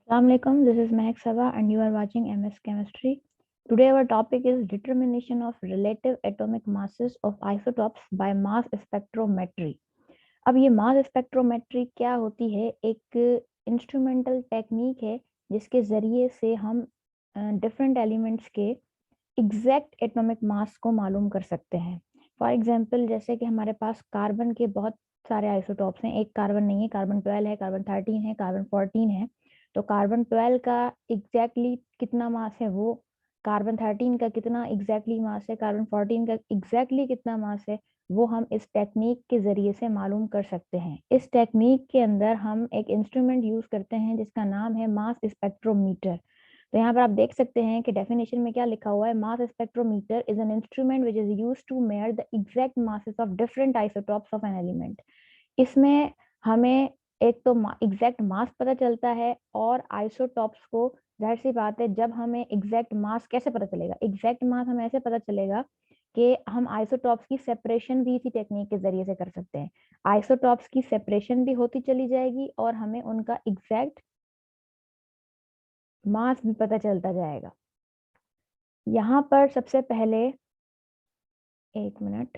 Assalamualaikum, this is Mehak Saba and you are watching MS Chemistry. Today our topic is determination of relative atomic masses of isotopes by mass spectrometry. अब ये mass spectrometry क्या होती है? एक instrumental technique है जिसके ज़रिए से हम डिफरेंट एलिमेंट्स के एग्जैक्ट एटॉमिक मास को मालूम कर सकते हैं। फॉर एग्जांपल जैसे कि हमारे पास कार्बन के बहुत सारे आइसोटॉप्स हैं। एक कार्बन नहीं है, कार्बन 12 है, कार्बन 13 है, कार्बन 14 है। तो कार्बन 12 का एग्जैक्टली कितना मास है वो, कार्बन 13 का कितना एग्जैक्टली मास है, कार्बन 14 का एग्जैक्टली कितना मास है, वो हम इस टेक्निक के जरिए से मालूम कर सकते हैं। इस टेक्निक के अंदर हम एक इंस्ट्रूमेंट यूज करते हैं जिसका नाम है मास स्पेक्ट्रोमीटर। तो यहाँ पर आप देख सकते हैं कि डेफिनेशन में क्या लिखा हुआ है, mass spectrometer is an instrument which is used to measure the exact masses of different isotopes of an element. इसमें हमें एक तो एग्जैक्ट मास पता चलता है और आइसोटॉप्स को, जाहिर सी बात है, जब हमें एग्जैक्ट मास कैसे पता चलेगा, एग्जैक्ट मास हमें ऐसे पता चलेगा कि हम आइसोटॉप्स की सेपरेशन भी इसी टेक्निक के जरिए से कर सकते हैं। आइसोटॉप्स की सेपरेशन भी होती चली जाएगी और हमें उनका एग्जैक्ट मास भी पता चलता जाएगा। यहाँ पर सबसे पहले, एक मिनट,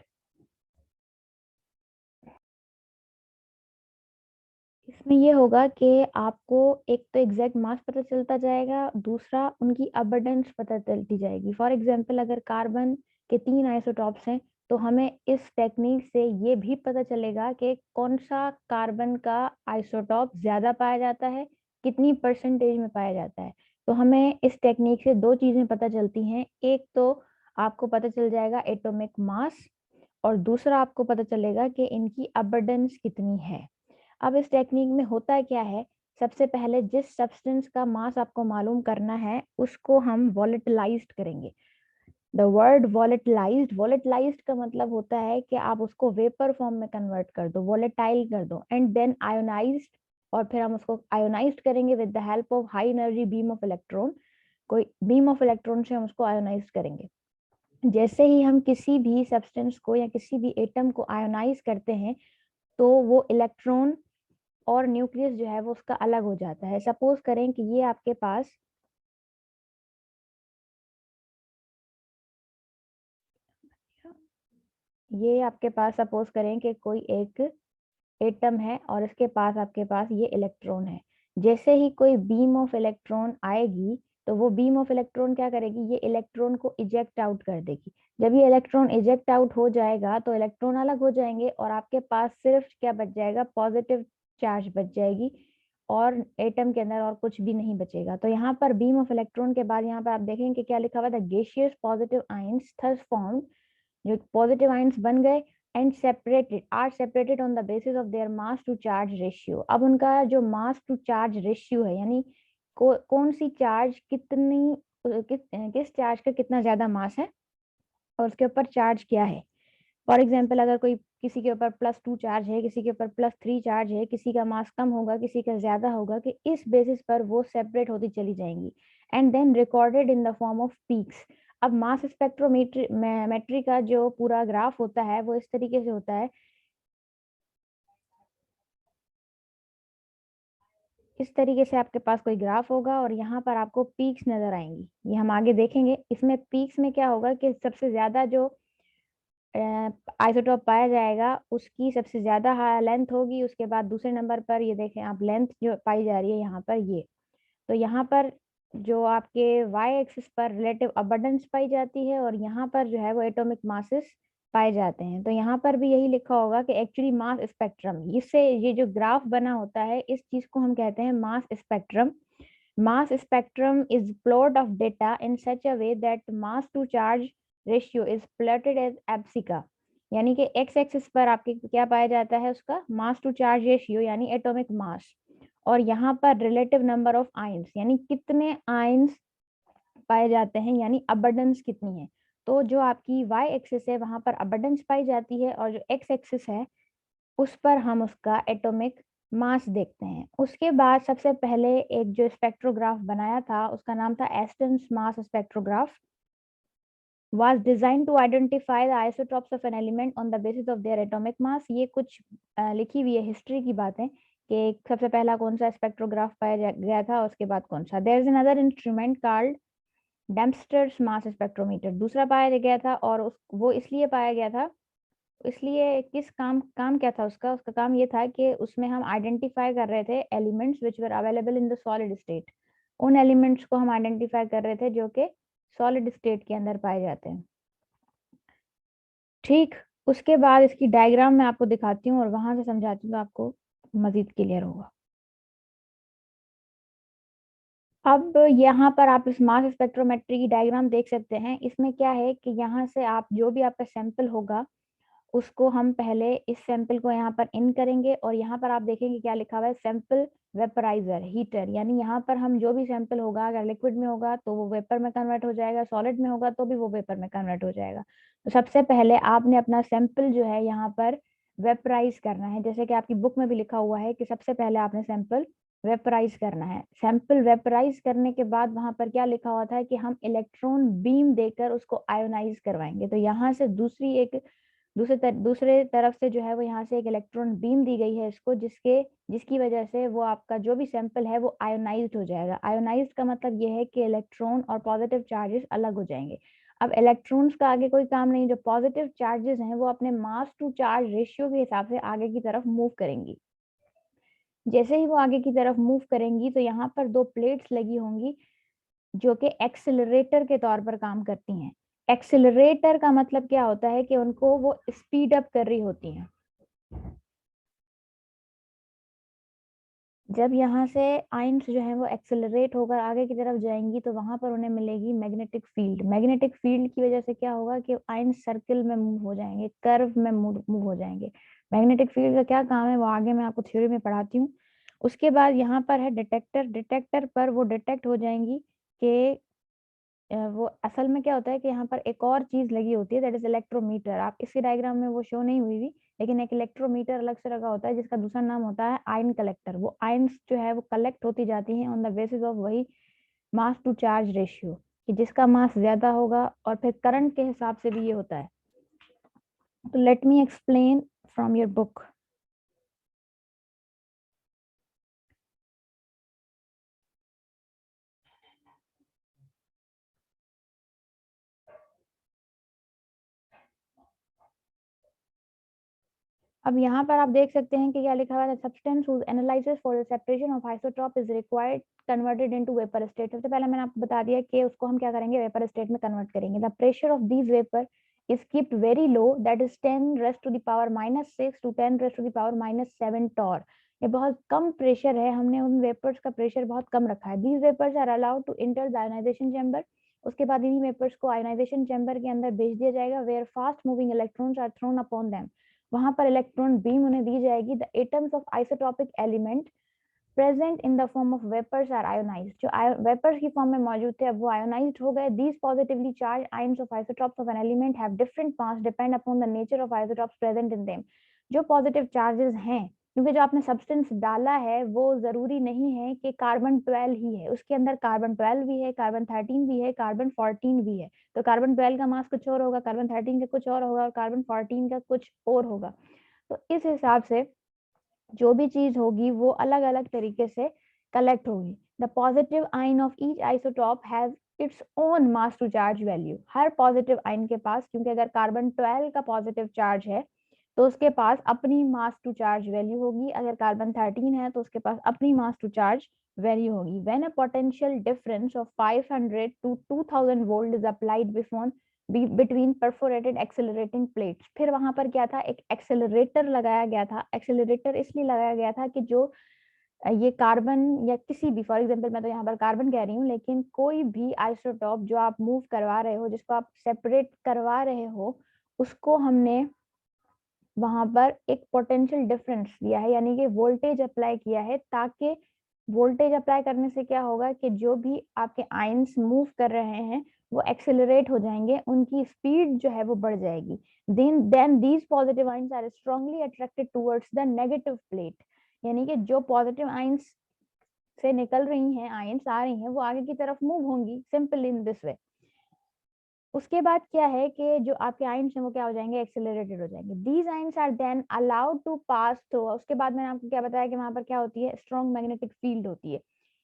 इसमें ये होगा कि आपको एक तो एग्जैक्ट मास पता चलता जाएगा, दूसरा उनकी अबंडेंस पता चलती जाएगी। फॉर एग्जांपल अगर कार्बन के 3 आइसोटॉप्स हैं तो हमें इस टेक्निक से ये भी पता चलेगा कि कौन सा कार्बन का आइसोटॉप ज्यादा पाया जाता है, कितनी परसेंटेज में पाया जाता है। तो हमें इस टेक्निक से दो चीजें पता चलती हैं, एक तो आपको पता चल जाएगा एटॉमिक मास और दूसरा आपको पता चलेगा कि इनकी अबंडेंस कितनी है। अब इस टेक्निक में होता क्या है, सबसे पहले जिस सब्सटेंस का मास आपको मालूम करना है उसको हम वॉलेटिलाइज्ड करेंगे। द वर्ड वॉलेटिलाइज्ड, वॉलेटिलाइज्ड का मतलब होता है कि आप उसको वेपर फॉर्म में कन्वर्ट कर दो, वॉलेटाइल कर दो, एंड देन आयोनाइज्ड, और फिर हम उसको आयोनाइज्ड करेंगे with the help of high energy beam of electron. कोई बीम ऑफ इलेक्ट्रॉन से हम उसको आयोनाइज्ड करेंगे। जैसे ही हम किसी भी सब्सटेंस को या किसी भी एटम को आयोनाइज करते हैं तो वो इलेक्ट्रॉन और न्यूक्लियस जो है वो उसका अलग हो जाता है। सपोज करें कि ये आपके पास सपोज करें कि कोई एक एटम है और इसके पास आपके पास ये इलेक्ट्रॉन है। जैसे ही कोई बीम ऑफ इलेक्ट्रॉन आएगी तो वो बीम ऑफ इलेक्ट्रॉन क्या करेगी, ये इलेक्ट्रॉन को इजेक्ट आउट कर देगी। जब ये इलेक्ट्रॉन इजेक्ट आउट हो जाएगा तो इलेक्ट्रॉन अलग हो जाएंगे और आपके पास सिर्फ क्या बच जाएगा, पॉजिटिव चार्ज बच जाएगी और एटम के अंदर और कुछ भी नहीं बचेगा। तो यहाँ पर बीम ऑफ इलेक्ट्रॉन के बाद यहाँ पर आप देखेंगे कि क्या लिखा हुआ था, gaseous positive ions thus formed, जो पॉजिटिव आयंस बन गए and separated are separated on the basis of their mass to charge ratio. अब उनका जो मास टू चार्ज रेशियो है, यानी कौन सी चार्ज कितनी, किस चार्ज का कितना ज्यादा मास है और उसके ऊपर चार्ज क्या है। फॉर एग्जाम्पल अगर कोई, किसी के ऊपर +2 चार्ज है, किसी के ऊपर +3 चार्ज है, किसी का मास कम होगा, किसी का ज्यादा होगा, कि इस बेसिस पर वो सेपरेट होती चली जाएंगी and then recorded in the form of peaks. अब मास स्पेक्ट्रोमेट्री का जो पूरा ग्राफ होता है वो इस तरीके से होता है, इस तरीके से आपके पास कोई ग्राफ होगा और यहाँ पर आपको पीक्स नजर आएंगी। ये हम आगे देखेंगे। इसमें पीक्स में क्या होगा कि सबसे ज्यादा जो आइसोटोप पाया जाएगा उसकी सबसे ज्यादा लेंथ होगी, उसके बाद दूसरे नंबर पर ये देखें आप, लेंथ जो पाई जा रही है यहाँ पर ये। तो यहाँ पर जो आपके वाई एक्सिस पर रिलेटिव अबंडेंस पाई जाती है और यहाँ पर जो है वो एटॉमिक मासेस पाए जाते हैं। तो यहाँ पर भी यही लिखा होगा कि एक्चुअली मास स्पेक्ट्रम, इससे ये जो ग्राफ बना होता है इस चीज को हम कहते हैं mass spectrum. Mass spectrum is plot of data in such a way that mass to charge ratio is plotted as abscissa। यानी कि x एक्सिस पर आपके क्या पाया जाता है, उसका मास टू चार्ज रेशियो यानी एटॉमिक मास, और यहाँ पर रिलेटिव नंबर ऑफ आयंस यानी कितने आयंस पाए जाते हैं, यानी अबंडेंस कितनी है। तो जो आपकी y एक्सिस है वहां पर अबंडेंस पाई जाती है और जो x एक्सिस है उस पर हम उसका एटॉमिक मास देखते हैं। उसके बाद सबसे पहले एक जो स्पेक्ट्रोग्राफ बनाया था उसका नाम था Aston's mass spectrograph, was designed to identify the isotopes of an element on the basis of their atomic mass। ये कुछ लिखी हुई है हिस्ट्री की बातें कि सबसे पहला कौन सा स्पेक्ट्रोग्राफ पाया गया था, उसके बाद कौन सा। There is another instrument called Dempster's mass spectrometer, दूसरा पाया गया था, और वो इसलिए पाया गया था, इसलिए किस काम क्या था उसका उसका काम ये था कि उसमें हम आइडेंटिफाई कर रहे the elements which were available in the solid state. उन एलिमेंट्स को हम आइडेंटिफाई कर रहे थे जो कि सॉलिड स्टेट के अंदर पाए जाते हैं। ठीक, उसके बाद इसकी डायग्राम मैं आपको दिखाती हूँ और वहां से समझाती हूँ तो आपको मजीद क्लियर होगा। अब यहाँ पर आप इस मास स्पेक्ट्रोमेट्री की डायग्राम देख सकते हैं। इसमें क्या है कि यहाँ से आप जो भी आपका सैंपल होगा उसको हम पहले इस सैंपल को यहाँ पर इन करेंगे, और यहाँ पर आप देखेंगे क्या लिखा हुआ है, सैंपल वेपराइजर हीटर। यानी यहाँ पर हम जो भी सैंपल होगा, अगर लिक्विड में होगा तो वो वेपर में कन्वर्ट हो जाएगा, सॉलिड में होगा तो भी वो वेपर में कन्वर्ट हो जाएगा। तो सबसे पहले आपने अपना सैंपल जो है यहाँ पर वेपराइज करना है, जैसे कि आपकी बुक में भी लिखा हुआ है कि सबसे पहले आपने सैंपल वेपराइज करना है। सैंपल वेपराइज करने के बाद वहां पर क्या लिखा हुआ था कि हम इलेक्ट्रॉन बीम देकर उसको आयोनाइज करवाएंगे। तो यहाँ से दूसरे तरफ से जो है वो यहाँ से एक इलेक्ट्रॉन बीम दी गई है इसको, जिसकी वजह से वो आपका जो भी सैंपल है वो आयोनाइज्ड हो जाएगा। आयोनाइज्ड का मतलब ये है कि इलेक्ट्रॉन और पॉजिटिव चार्जेस अलग हो जाएंगे। अब इलेक्ट्रॉन्स का आगे कोई काम नहीं, जो पॉजिटिव चार्जेस हैं वो अपने मास टू चार्ज रेशियो के हिसाब से आगे की तरफ मूव करेंगी। जैसे ही वो आगे की तरफ मूव करेंगी तो यहाँ पर दो प्लेट्स लगी होंगी जो कि एक्सेलरेटर के तौर पर काम करती हैं। एक्सेलरेटर का मतलब क्या होता है कि उनको वो स्पीड अप कर रही होती हैं। जब यहाँ से आयंस जो है वो एक्सेलरेट होकर आगे की तरफ जाएंगी तो वहां पर उन्हें मिलेगी मैग्नेटिक फील्ड। मैग्नेटिक फील्ड की वजह से क्या होगा कि आयंस सर्किल में मूव हो जाएंगे, कर्व में मूव हो जाएंगे। मैग्नेटिक फील्ड का क्या काम है वो आगे मैं आपको थ्योरी में पढ़ाती हूँ। उसके बाद यहाँ पर है डिटेक्टर। डिटेक्टर पर वो डिटेक्ट हो जाएंगी कि वो असल में क्या होता है कि यहाँ पर एक और चीज लगी होती है, दैट इज इलेक्ट्रोमीटर। आप इसी डायग्राम में वो शो नहीं हुई थी, लेकिन एक इलेक्ट्रोमीटर अलग से लगा होता है जिसका दूसरा नाम होता है आयन कलेक्टर। वो आयन्स जो है वो कलेक्ट होती जाती हैं ऑन द बेसिस ऑफ वही मास टू चार्ज रेशियो, कि जिसका मास ज्यादा होगा, और फिर करंट के हिसाब से भी ये होता है। तो late me explain from your book. अब यहाँ पर आप देख सकते हैं कि क्या लिखा हुआ है, substance whose analysis for the separation of isotope is required converted into vapor state। सबसे पहले मैंने आपको बता दिया कि उसको हम क्या करेंगे, वेपर स्टेट में कन्वर्ट करेंगे। The pressure of these vapour is kept very low, that is 10 raised to the power -6 to 10 raised to the power -7 torr। ये बहुत कम प्रेशर है, हमने उन वेपर्स का प्रेशर बहुत कम रखा है। These vapours are allowed to enter the ionization chamber. उसके बाद इन्हीं वेपर्स को आयोनाइजेशन चैम्बर के अंदर भेज दिया जाएगा, where fast moving electrons are thrown upon them. वहां पर इलेक्ट्रॉन बीम उन्हें दी जाएगी। The atoms of isotopic element present in the form of vapours are ionized. जो वेपर्स की फॉर्म में मौजूद थे अब वो आयोनाइज्ड हो गए। These positively charge ions of isotopes of an element have different mass depend upon the nature of isotopes present in them. जो पॉजिटिव चार्जेस हैं, क्योंकि जो आपने सब्सटेंस डाला है वो जरूरी नहीं है कि कार्बन 12 ही है, उसके अंदर कार्बन 12 भी है, कार्बन 13 भी है, कार्बन 14 भी है। तो कार्बन 12 का मास कुछ और होगा, कार्बन 13 का कुछ और होगा, और कार्बन 14 का कुछ और होगा। तो इस हिसाब से जो भी चीज होगी वो अलग अलग तरीके से कलेक्ट होगी। The positive ion of each isotope has its own mass to charge value. हर पॉजिटिव आइन के पास, क्योंकि अगर कार्बन 12 का पॉजिटिव चार्ज है तो उसके पास अपनी मास टू चार्ज वैल्यू होगी, अगर कार्बन 13 है तो उसके पास अपनी मास टू चार्ज वैल्यू होगी। When a potential difference of 500 to 2000 volt is applied before between perforated accelerating plates. फिर वहां पर क्या था, एक एक्सेलरेटर लगाया गया था। एक्सेलरेटर इसलिए लगाया गया था कि जो ये कार्बन या किसी भी, फॉर एग्जांपल मैं तो यहाँ पर कार्बन कह रही हूँ, लेकिन कोई भी आइसोटॉप जो आप मूव करवा रहे हो, जिसको आप सेपरेट करवा रहे हो, उसको हमने वहां पर एक पोटेंशियल डिफरेंस दिया है, यानी कि वोल्टेज अप्लाई किया है, ताकि वोल्टेज अप्लाई करने से क्या होगा कि जो भी आपके आयंस मूव कर रहे हैं वो एक्सेलरेट हो जाएंगे, उनकी स्पीड जो है वो बढ़ जाएगी। Then these positive ions are strongly attracted towards the negative plate. यानी कि जो पॉजिटिव आयंस से निकल रही हैं, आयंस आ रही हैं, वो आगे की तरफ मूव होंगी, सिंपल इन दिस वे। उसके बाद क्या है कि जो आपके आइंस हैं वो क्या हो जाएंगे, एक्सेलरेटेड हो जाएंगे। These ions are then allowed to pass through. उसके बाद मैंने आपको क्या बताया कि वहां पर क्या होती है, स्ट्रॉन्ग मैग्नेटिक फील्ड होती है,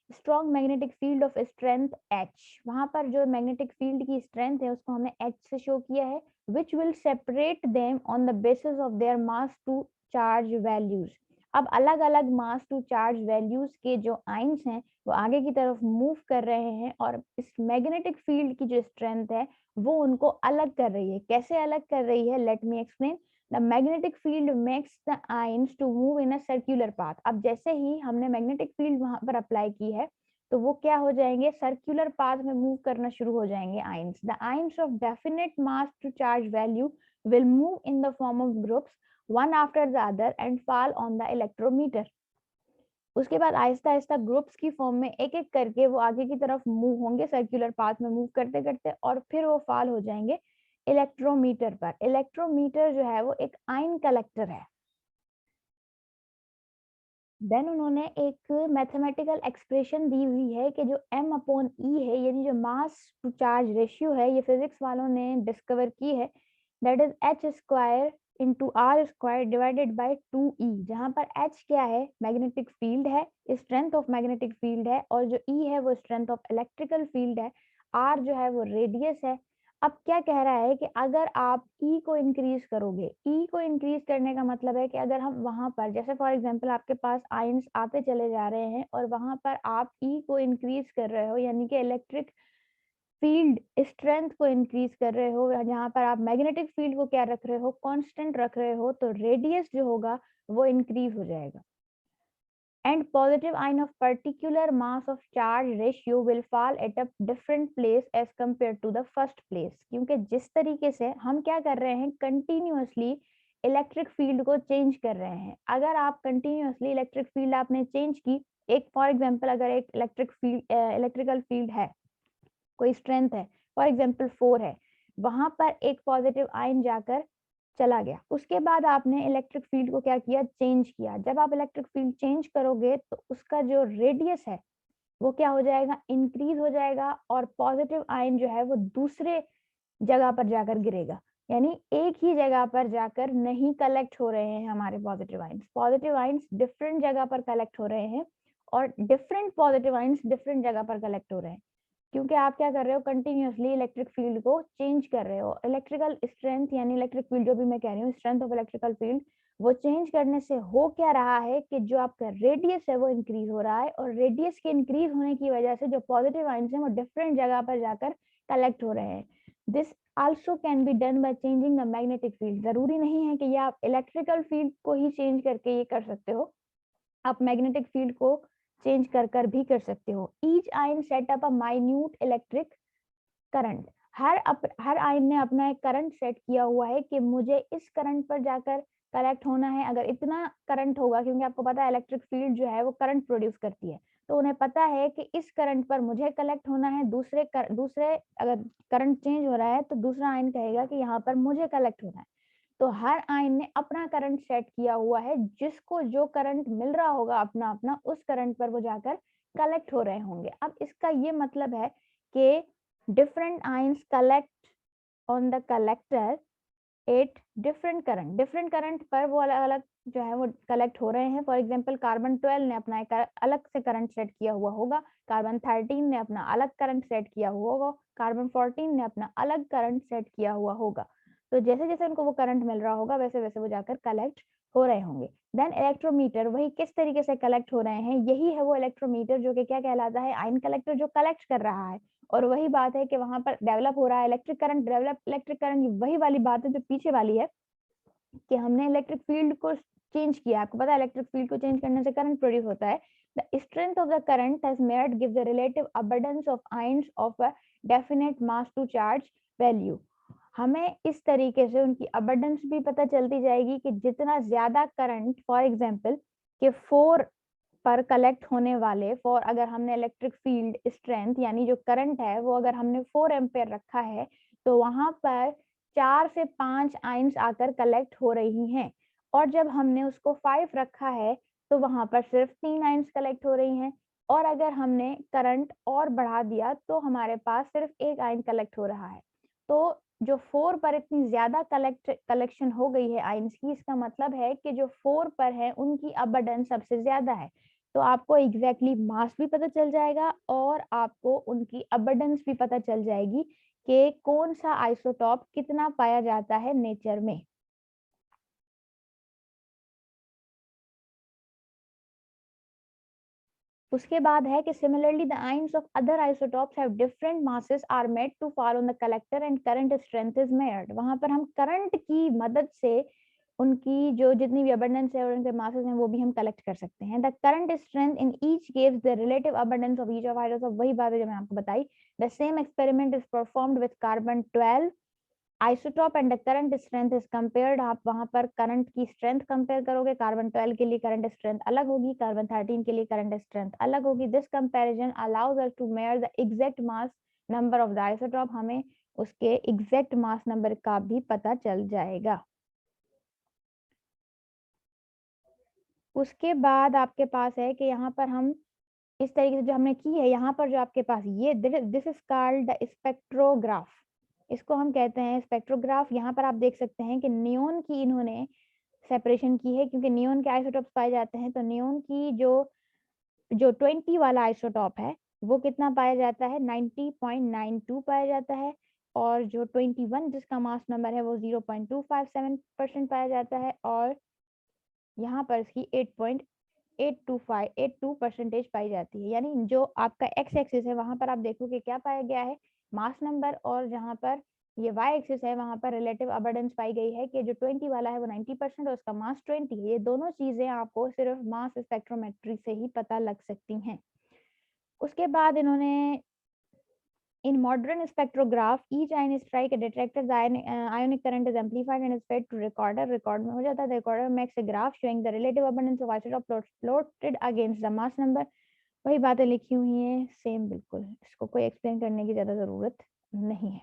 strong magnetic field of strength H। वहां पर जो मैग्नेटिक फील्ड की स्ट्रेंथ है उसको हमने H से शो किया है, which will separate them on the basis of their mass to charge values. अब अलग अलग मास टू चार्ज वैल्यूज के जो आइंस हैं वो आगे की तरफ मूव कर रहे हैं, और इस मैग्नेटिक फील्ड की जो स्ट्रेंथ है वो उनको अलग कर रही है। कैसे अलग कर रही है, let me explain. The magnetic field makes the ions to move in a circular path. अब जैसे ही हमने मैग्नेटिक फील्ड वहां पर अप्लाई की है तो वो क्या हो जाएंगे, सर्कुलर पाथ में मूव करना शुरू हो जाएंगे ions. The ions of definite mass to charge value will move in the form of groups one after the other and fall on the electrometer. उसके बाद आहिस्ता आहिस्ता ग्रुप्स की फॉर्म में एक एक करके वो आगे की तरफ मूव होंगे, सर्कुलर पाथ में मूव करते करते, और फिर वो फॉल हो जाएंगे इलेक्ट्रोमीटर पर। इलेक्ट्रोमीटर जो है वो एक आयन कलेक्टर है। देन उन्होंने एक मैथमेटिकल एक्सप्रेशन दी हुई है कि जो m/e है, यानी जो मास टू चार्ज रेशियो है, ये फिजिक्स वालों ने डिस्कवर की है, that is h² into r² divided by 2e। जहां पर h क्या है, मैग्नेटिक फील्ड है, स्ट्रेंथ ऑफ मैग्नेटिक फील्ड है, और जो e है वो स्ट्रेंथ ऑफ इलेक्ट्रिकल फील्ड है, r जो है वो रेडियस है। अब क्या कह रहा है कि अगर आप E को इंक्रीज करोगे, E को इंक्रीज करने का मतलब है कि अगर हम वहां पर, जैसे फॉर एग्जांपल आपके पास आयंस आते चले जा रहे हैं और वहां पर आप E को इंक्रीज कर रहे हो, यानी कि इलेक्ट्रिक फील्ड स्ट्रेंथ को इंक्रीज कर रहे हो, जहां पर आप मैग्नेटिक फील्ड को क्या रख रहे हो, कांस्टेंट रख रहे हो, तो रेडियस जो होगा वो इंक्रीज हो जाएगा। And positive ion of particular mass of charge ratio will fall at a different place as compared to the first place। क्योंकि जिस तरीके से हम क्या कर रहे हैं, कंटिन्यूअसली इलेक्ट्रिक फील्ड को चेंज कर रहे हैं। अगर आप कंटिन्यूअसली इलेक्ट्रिक फील्ड आपने चेंज की, एक फॉर एग्जांपल अगर एक इलेक्ट्रिकल फील्ड है, कोई स्ट्रेंथ है, फॉर एग्जांपल 4 है, वहां पर एक पॉजिटिव आयन जाकर चला गया, उसके बाद आपने इलेक्ट्रिक फील्ड को क्या किया, चेंज किया। जब आप इलेक्ट्रिक फील्ड चेंज करोगे तो उसका जो रेडियस है वो क्या हो जाएगा, इंक्रीज हो जाएगा, और पॉजिटिव आयन जो है वो दूसरे जगह पर जाकर गिरेगा। यानी एक ही जगह पर जाकर नहीं कलेक्ट हो रहे हैं हमारे पॉजिटिव आयंस डिफरेंट जगह पर कलेक्ट हो रहे हैं, और डिफरेंट पॉजिटिव आयंस डिफरेंट जगह पर कलेक्ट हो रहे हैं, क्योंकि आप क्या कर रहे हो, कंटिन्यूअसली इलेक्ट्रिक फील्ड को चेंज कर रहे हो। इलेक्ट्रिकल स्ट्रेंथ यानी इलेक्ट्रिक फील्ड, जो भी मैं कह रही हूँ, स्ट्रेंथ ऑफ इलेक्ट्रिकल फील्ड, वो चेंज करने से हो क्या रहा है कि जो आपका रेडियस है वो इंक्रीज हो रहा है, और रेडियस के इंक्रीज होने की वजह से जो पॉजिटिव आयंस हैं वो डिफरेंट जगह पर जाकर कलेक्ट हो रहे हैं। This also can be done by changing the magnetic field. जरूरी नहीं है कि ये आप इलेक्ट्रिकल फील्ड को ही चेंज करके ये कर सकते हो, आप मैग्नेटिक फील्ड को चेंज कर भी कर सकते हो। ईच आयन सेट अप अ माइन्यूट इलेक्ट्रिक करंट। हर आयन ने अपना एक करंट सेट किया हुआ है कि मुझे इस करंट पर जाकर कलेक्ट होना है। अगर इतना करंट होगा, क्योंकि आपको पता है इलेक्ट्रिक फील्ड जो है वो करंट प्रोड्यूस करती है, तो उन्हें पता है कि इस करंट पर मुझे कलेक्ट होना है। दूसरे अगर करंट चेंज हो रहा है तो दूसरा आयन कहेगा कि यहाँ पर मुझे कलेक्ट होना है। तो हर आयन ने अपना करंट सेट किया हुआ है, जिसको जो करंट मिल रहा होगा अपना अपना, उस करंट पर वो जाकर कलेक्ट हो रहे होंगे। अब इसका ये मतलब है कि different ions collect on the collector at different current पर वो अलग अलग जो है वो कलेक्ट हो रहे हैं। फॉर एग्जांपल कार्बन 12 ने अपना एक अलग से करंट सेट किया हुआ होगा, कार्बन 13 ने अपना अलग करंट सेट किया हुआ होगा, कार्बन 14 ने अपना अलग करंट सेट किया हुआ होगा। तो जैसे जैसे उनको वो करंट मिल रहा होगा वैसे वैसे वो जाकर कलेक्ट हो रहे होंगे। देन इलेक्ट्रोमीटर, वही किस तरीके से कलेक्ट हो रहे हैं, यही है वो इलेक्ट्रोमीटर, जो कि क्या कहलाता है, आयन कलेक्टर, जो कलेक्ट कर रहा है। और वही बात है कि वहां पर डेवलप हो रहा है इलेक्ट्रिक करंट वही वाली बात है जो पीछे वाली है, कि हमने इलेक्ट्रिक फील्ड को चेंज किया। आपको पता है इलेक्ट्रिक फील्ड को चेंज करने से करंट प्रोड्यूस होता है। The strength of the current has measured give the relative abundance of ions of a definite mass to charge value. हमें इस तरीके से उनकी अबंडेंस भी पता चलती जाएगी कि जितना ज्यादा करंट, फॉर एग्जांपल कि 4 पर कलेक्ट होने वाले, फॉर अगर हमने इलेक्ट्रिक फील्ड स्ट्रेंथ यानी जो करंट है वो अगर हमने 4 एम्पेयर रखा है, तो वहां पर 4 से 5 आयंस आकर कलेक्ट हो रही हैं। और जब हमने उसको 5 रखा है तो वहां पर सिर्फ 3 आयंस कलेक्ट हो रही हैं। और अगर हमने करंट और बढ़ा दिया तो हमारे पास सिर्फ 1 आयन कलेक्ट हो रहा है। तो जो 4 पर इतनी ज्यादा कलेक्शन हो गई है आयंस की, इसका मतलब है कि जो 4 पर है उनकी अबंडेंस सबसे ज्यादा है। तो आपको एग्जैक्टली मास भी पता चल जाएगा और आपको उनकी अबंडेंस भी पता चल जाएगी कि कौन सा आइसोटॉप कितना पाया जाता है नेचर में। उसके बाद है कि similarly the ions of other isotopes have different masses are made to follow the collector and current strength is measured. वहां पर हम करंट की मदद से उनकी जो जितनी भी अबंडेंस है और उनके मासेस हैं वो भी हम कलेक्ट कर सकते हैं। The current strength in each gives the relative abundance of each of isotope. वही बात है जो मैंने आपको बताई। The same experiment is performed with carbon 12 isotope and the current strength is compared. आप वहां पर करंट की स्ट्रेंथ कंपेयर करोगे, कार्बन 12 के लिए करंट स्ट्रेंथ अलग होगी, कार्बन 13 के लिए करंट स्ट्रेंथ अलग होगी। This comparison allows us to measure the exact mass number of the isotope. हमें उसके एग्जैक्ट मास नंबर का भी पता चल जाएगा। उसके बाद आपके पास है कि यहाँ पर हम इस तरीके से जो हमने की है, यहाँ पर जो आपके पास ये this is called the spectrograph. इसको हम कहते हैं स्पेक्ट्रोग्राफ। यहाँ पर आप देख सकते हैं कि नियोन की इन्होंने सेपरेशन की है, क्योंकि नियोन के आइसोटॉप्स पाए जाते हैं। तो नियोन की जो जो 20 वाला आइसोटॉप है वो कितना पाया जाता है, 90.92 पाया जाता है। और जो 21 जिसका मास नंबर है वो 0.257% पाया जाता है। और यहाँ पर इसकी 8.82 पाई जाती है। यानी जो आपका एक्स एक्सिस है वहां पर आप देखोगे क्या पाया गया है, मास नंबर। और जहां पर ये वाई एक्सिस है वहां पर रिलेटिव अबंडेंस पाई गई है कि जो 20 वाला है वो 90% और उसका मास 20 है। ये दोनों चीजें आपको सिर्फ मास स्पेक्ट्रोमेट्री से ही पता लग सकती हैं। उसके बाद इन्होंने in modern spectrograph each ion strike a detector, the ionic current is amplified and is fed to recorder में हो जाता है। recorder makes a graph showing the relative abundance of isotope plotted against the mass number। वही बातें लिखी हुई हैं same बिल्कुल, इसको कोई एक्सप्लेन करने की ज्यादा जरूरत नहीं है।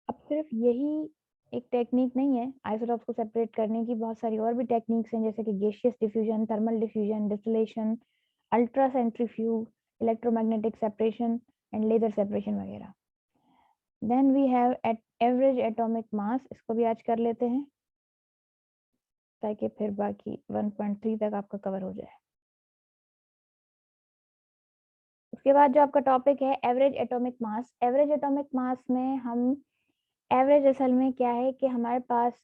अब सिर्फ यही एक टेक्निक नहीं है आइसोटॉप्स को सेपरेट करने की, बहुत सारी और भी टेक्निक्स हैं जैसे कि gaseous diffusion, thermal diffusion, distillation, ultra centrifuge, electromagnetic separation and laser separation वगैरह। Then we have at average atomic mass, इसको भी आज कर लेते हैं ताकि फिर बाकी 1.3 तक आपका कवर हो जाए। उसके बाद जो आपका टॉपिक है एवरेज एटॉमिक मास। एवरेज एटॉमिक मास में हम एवरेज असल में क्या है कि हमारे पास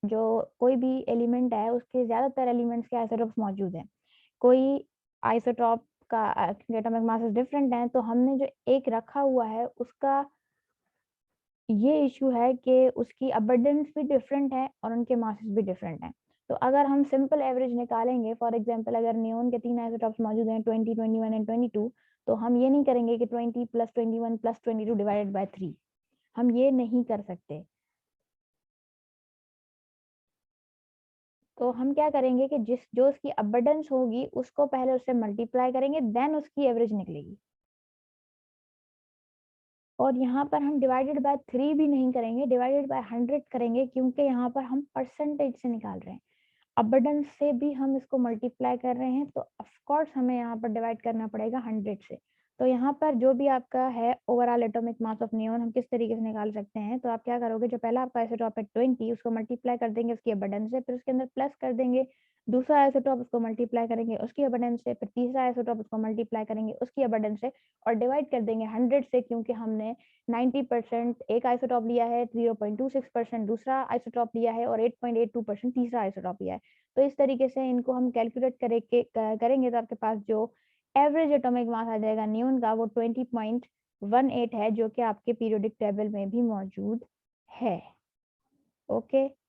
जो कोई भी एलिमेंट है उसके ज्यादातर एलिमेंट्स के आइसोटॉप्स मौजूद हैं। कोई आइसोटॉप का एटॉमिक मास डिफरेंट है, तो हमने जो एक रखा हुआ है उसका ये इशू है कि उसकी अबंडेंस भी डिफरेंट है और उनके मासेस भी डिफरेंट हैं। तो अगर हम सिंपल एवरेज निकालेंगे, फॉर एग्जांपल अगर नियोन के 3 आइसोटॉप्स मौजूद हैं 20, 21 एंड 22, तो हम ये नहीं करेंगे कि 20 प्लस 21 प्लस 22 डिवाइडेड बाय 3। हम ये नहीं कर सकते। तो हम क्या करेंगे कि जो उसकी अबंडेंस होगी उसको पहले उससे मल्टीप्लाई करेंगे, देन उसकी एवरेज निकलेगी। और यहाँ पर हम डिवाइडेड बाय 3 भी नहीं करेंगे, डिवाइडेड बाय 100 करेंगे, क्योंकि यहाँ पर हम परसेंटेज से निकाल रहे हैं। अबंडेंस से भी हम इसको मल्टीप्लाई कर रहे हैं, तो ऑफ कोर्स हमें यहाँ पर डिवाइड करना पड़ेगा 100 से। तो यहाँ पर जो भी आपका है overall atomic mass of neon हम किस तरीके से निकाल सकते हैं, तो आप क्या करोगे, जो पहला आपका आइसोटॉप है 20, उसको मल्टीप्लाई कर देंगे उसकी अबंडेंस से, फिर उसके अंदर प्लस कर देंगे दूसरा आइसोटॉप, उसको मल्टीप्लाई करेंगे उसकी अबंडेंस से, फिर तीसरा आइसोटॉप उसको मल्टीप्लाई करेंगे उसकी अबंडेंस से, और डिवाइड कर देंगे 100 से, क्योंकि हमने 90% एक आइसोटॉप लिया है, 0.26% दूसरा आइसोटॉप लिया है और 8.82% तीसरा आइसोटॉप लिया है। तो इस तरीके से इनको हम कैलकुलेट करेंगे तो आपके पास जो एवरेज एटॉमिक मास आ जाएगा नियोन का वो 20.18 है, जो कि आपके पीरियोडिक टेबल में भी मौजूद है। ओके।